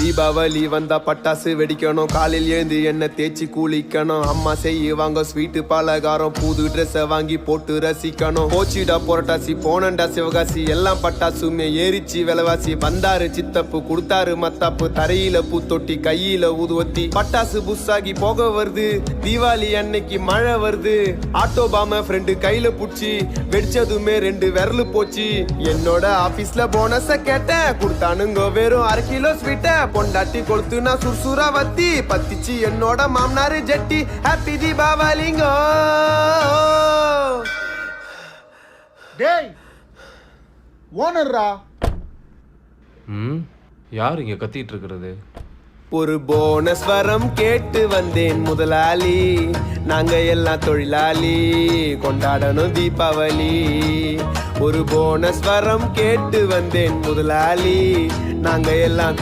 தீபாவளி வந்தா பட்டாசு வெடிக்கணும், காலையில் எழுந்து என்ன தேய்ச்சி குளிக்கணும், அம்மா செய்வாங்க ஸ்வீட்டு பலகாரம், புது ட்ரெஸ்ஸை வாங்கி போட்டு ரசிக்கணும். போச்சிடா புரட்டாசி போனண்டா சிவகாசி, எல்லாம் பட்டாசுமே ஏறிச்சு விலைவாசி. வந்தாரு சித்தப்பு கொடுத்தாரு மத்தாப்பு, தரையில பூத்தொட்டி கையில ஊதுவத்தி, பட்டாசு புஸ்ஸாகி போக வருது, தீபாவளி அன்னைக்கு மழை வருது. ஆட்டோ பாம ஃப்ரெண்டு கையில புடிச்சு வெடிச்சதுமே 2 விரலு போச்சு. என்னோட ஆபீஸ்ல போனஸ கேட்டேன், கொடுத்தானுங்க வெறும் 1/2 கிலோ ஸ்வீட்ட. பொண்டாட்டி கொளுத்து நான் சுர்சுரா வத்தி, பத்திச்சு என்னோட மாமனாரு ஜெட்டி. ஹாப்பி தீபாவளிங்கோ. டேய் ஓனர்ரா. யார் இங்க கத்திட்டு இருக்கிறது? ஒரு போனஸ் வரம் கேட்டு வந்தேன் முதலாளி, நாங்க எல்லாம் தொழிலாளி, கொண்டாடணும் தீபாவளி. ஒரு போனஸ் வரம் கேட்டு வந்தேன் முதலாளி, நாங்க எல்லாம்